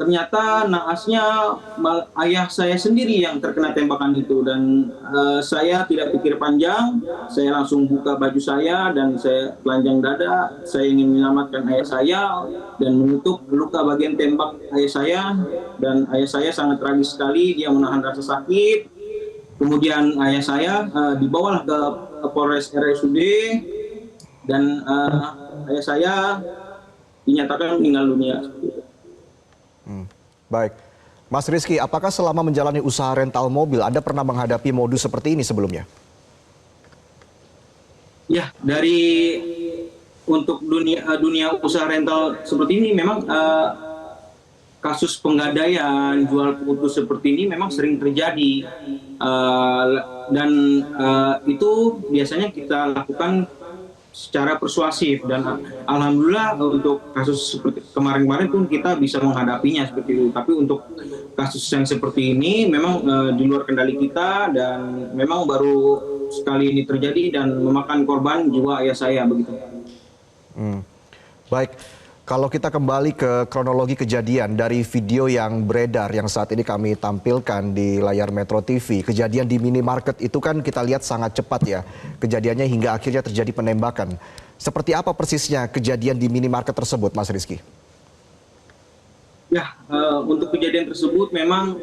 ternyata naasnya ayah saya sendiri yang terkena tembakan itu, dan saya tidak pikir panjang, saya langsung buka baju saya dan saya telanjang dada, saya ingin menyelamatkan ayah saya dan menutup luka bagian tembak ayah saya, dan ayah saya sangat tragis sekali, dia menahan rasa sakit. Kemudian ayah saya dibawalah ke Polres RSUD, dan ayah saya dinyatakan meninggal dunia. Baik. Mas Rizky, apakah selama menjalani usaha rental mobil Anda pernah menghadapi modus seperti ini sebelumnya? Ya, untuk dunia usaha rental seperti ini memang kasus penggadaian, jual putus seperti ini memang sering terjadi. Dan itu biasanya kita lakukan secara persuasif, dan alhamdulillah untuk kasus seperti kemarin-kemarin pun kita bisa menghadapinya seperti itu. Tapi untuk kasus yang seperti ini memang di luar kendali kita, dan memang baru sekali ini terjadi dan memakan korban jiwa ayah saya begitu. Baik, kalau kita kembali ke kronologi kejadian dari video yang beredar yang saat ini kami tampilkan di layar Metro TV. Kejadian di minimarket itu kan kita lihat sangat cepat ya. Kejadiannya hingga akhirnya terjadi penembakan. Seperti apa persisnya kejadian di minimarket tersebut, Mas Rizky? Ya, untuk kejadian tersebut memang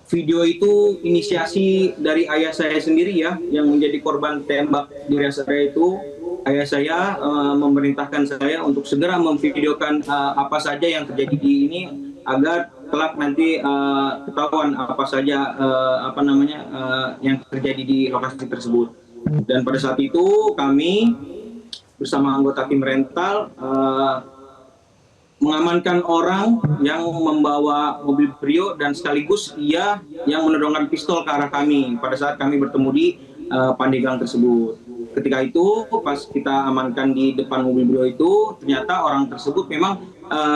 video itu inisiasi dari ayah saya sendiri ya, yang menjadi korban tembak di rest area itu. Ayah saya memerintahkan saya untuk segera memvideokan apa saja yang terjadi di ini, agar kelak nanti ketahuan apa saja yang terjadi di lokasi tersebut. Dan pada saat itu kami bersama anggota tim rental mengamankan orang yang membawa mobil Brio, dan sekaligus ia yang menodongkan pistol ke arah kami pada saat kami bertemu di Pandeglang tersebut. Ketika itu pas kita amankan di depan mobil Brio itu, ternyata orang tersebut memang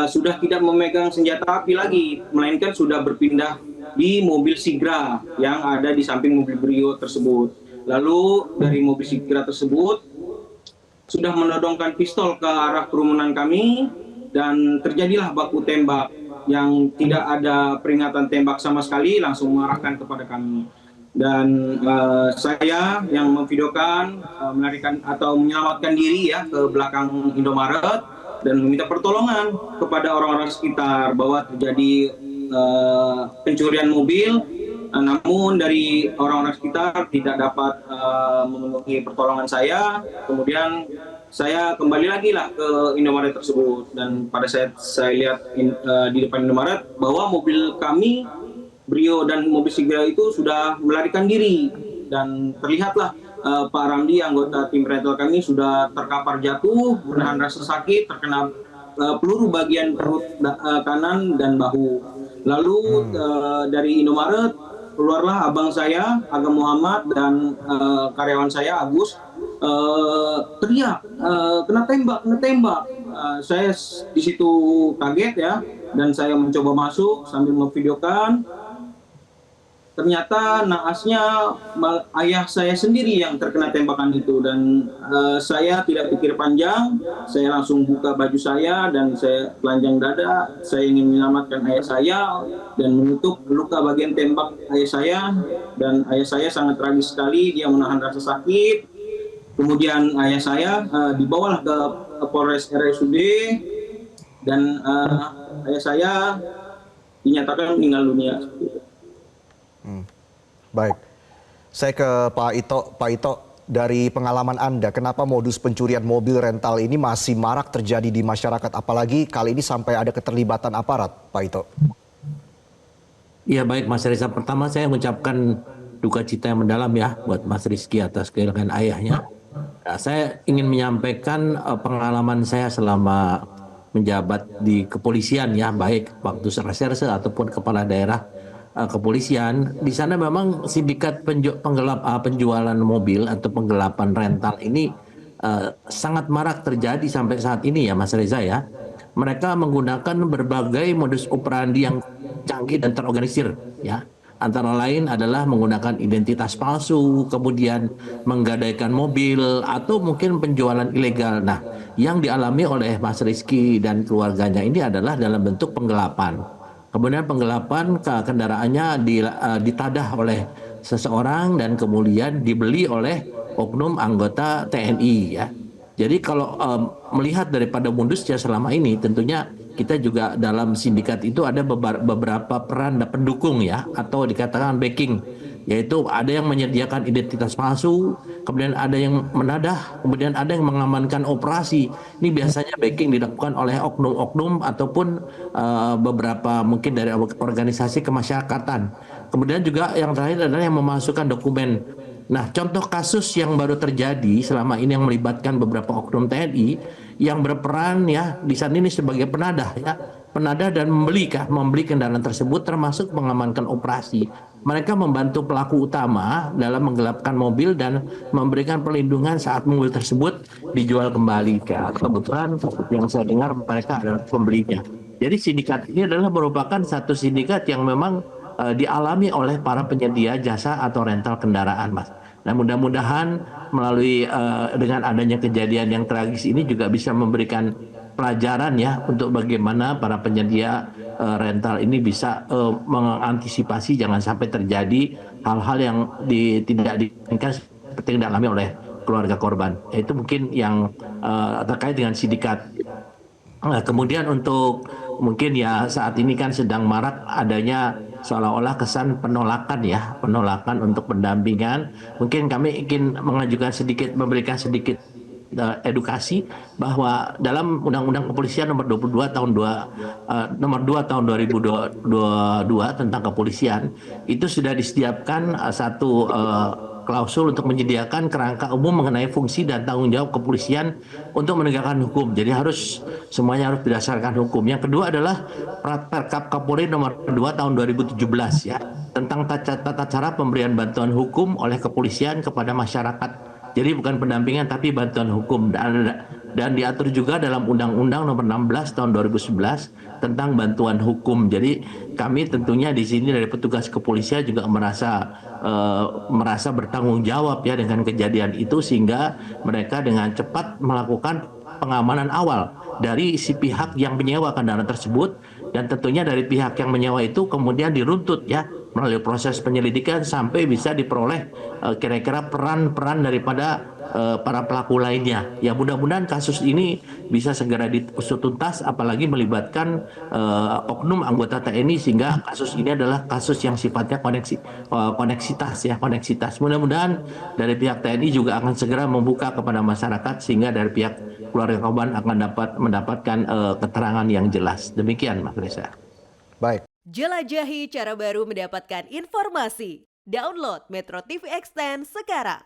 sudah tidak memegang senjata api lagi, melainkan sudah berpindah di mobil Sigra yang ada di samping mobil Brio tersebut. Lalu dari mobil Sigra tersebut sudah menodongkan pistol ke arah kerumunan kami, dan terjadilah baku tembak yang tidak ada peringatan tembak sama sekali, langsung mengarahkan kepada kami. Dan saya yang memvideokan melarikan atau menyelamatkan diri ya ke belakang Indomaret dan meminta pertolongan kepada orang-orang sekitar bahwa terjadi pencurian mobil, namun dari orang-orang sekitar tidak dapat memenuhi pertolongan saya. Kemudian saya kembali lagi lah ke Indomaret tersebut, dan pada saat saya lihat di depan Indomaret bahwa mobil kami Brio dan mobil Sigra itu sudah melarikan diri, dan terlihatlah Pak Ramdi, anggota tim rental kami, sudah terkapar jatuh, menahan rasa sakit, terkena peluru bagian perut kanan dan bahu. Lalu dari Indomaret keluarlah abang saya, Agam Muhammad, dan karyawan saya Agus, teriak, kena tembak. Saya di situ kaget ya, dan saya mencoba masuk sambil memvideokan. Ternyata naasnya ayah saya sendiri yang terkena tembakan itu, dan saya tidak pikir panjang, saya langsung buka baju saya dan saya telanjang dada, saya ingin menyelamatkan ayah saya dan menutup luka bagian tembak ayah saya, dan ayah saya sangat tragis sekali, dia menahan rasa sakit. Kemudian ayah saya dibawalah ke Polres RSUD, dan ayah saya dinyatakan meninggal dunia. Baik, saya ke Pak Ito. Pak Ito, dari pengalaman Anda, kenapa modus pencurian mobil rental ini masih marak terjadi di masyarakat, apalagi kali ini sampai ada keterlibatan aparat, Pak Ito? Ya baik Mas Reza, pertama saya mengucapkan duka cita yang mendalam ya buat Mas Rizky atas kehilangan ayahnya. Nah, saya ingin menyampaikan pengalaman saya selama menjabat di kepolisian ya, baik waktu reserse ataupun kepala daerah kepolisian. Di sana memang sindikat penjualan mobil atau penggelapan rental ini sangat marak terjadi sampai saat ini ya Mas Reza ya. Mereka menggunakan berbagai modus operandi yang canggih dan terorganisir ya. Antara lain adalah menggunakan identitas palsu, kemudian menggadaikan mobil, atau mungkin penjualan ilegal. Nah, yang dialami oleh Mas Rizky dan keluarganya ini adalah dalam bentuk penggelapan. Kemudian penggelapan kendaraannya ditadah oleh seseorang dan kemudian dibeli oleh oknum anggota TNI ya. Jadi kalau melihat daripada modusnya selama ini, tentunya kita juga dalam sindikat itu ada beberapa peran dan pendukung ya, atau dikatakan backing, yaitu ada yang menyediakan identitas palsu, kemudian ada yang menadah, kemudian ada yang mengamankan operasi. Ini biasanya backing dilakukan oleh oknum-oknum ataupun beberapa mungkin dari organisasi kemasyarakatan. Kemudian juga yang terakhir adalah yang memasukkan dokumen. Nah, contoh kasus yang baru terjadi selama ini yang melibatkan beberapa oknum TNI yang berperan ya di saat ini sebagai penadah ya, penadah dan membeli kendaraan tersebut termasuk mengamankan operasi. Mereka membantu pelaku utama dalam menggelapkan mobil dan memberikan perlindungan saat mobil tersebut dijual kembali. Kebetulan yang saya dengar mereka adalah pembelinya. Jadi sindikat ini adalah merupakan satu sindikat yang memang dialami oleh para penyedia jasa atau rental kendaraan, Mas. Nah, mudah-mudahan melalui dengan adanya kejadian yang tragis ini juga bisa memberikan pelajaran ya untuk bagaimana para penyedia rental ini bisa mengantisipasi jangan sampai terjadi hal-hal yang tidak diinginkan seperti yang dialami oleh keluarga korban. Itu mungkin yang terkait dengan sindikat. Kemudian untuk mungkin ya saat ini kan sedang marak adanya seolah-olah kesan penolakan untuk pendampingan. Mungkin kami ingin memberikan sedikit edukasi bahwa dalam Undang-Undang Kepolisian nomor 22 tahun 2022 tentang kepolisian itu sudah disediakan satu klausul untuk menyediakan kerangka umum mengenai fungsi dan tanggung jawab kepolisian untuk menegakkan hukum. Jadi semuanya harus berdasarkan hukum. Yang kedua adalah Perkap Kapolri nomor 2 tahun 2017 ya, tentang tata cara pemberian bantuan hukum oleh kepolisian kepada masyarakat. Jadi bukan pendampingan tapi bantuan hukum, dan diatur juga dalam Undang-Undang nomor 16 tahun 2011 tentang bantuan hukum. Jadi kami tentunya di sini dari petugas kepolisian juga merasa bertanggung jawab ya dengan kejadian itu, sehingga mereka dengan cepat melakukan pengamanan awal dari si pihak yang menyewa kendaraan tersebut, dan tentunya dari pihak yang menyewa itu kemudian diruntut ya melalui proses penyelidikan sampai bisa diperoleh kira-kira peran-peran daripada para pelaku lainnya. Ya mudah-mudahan kasus ini bisa segera diusut tuntas, apalagi melibatkan oknum anggota TNI, sehingga kasus ini adalah kasus yang sifatnya koneksitas. Mudah-mudahan dari pihak TNI juga akan segera membuka kepada masyarakat, sehingga dari pihak keluarga korban akan mendapatkan keterangan yang jelas. Demikian, Mas Reza. Baik. Jelajahi cara baru mendapatkan informasi. Download Metro TV Extend sekarang.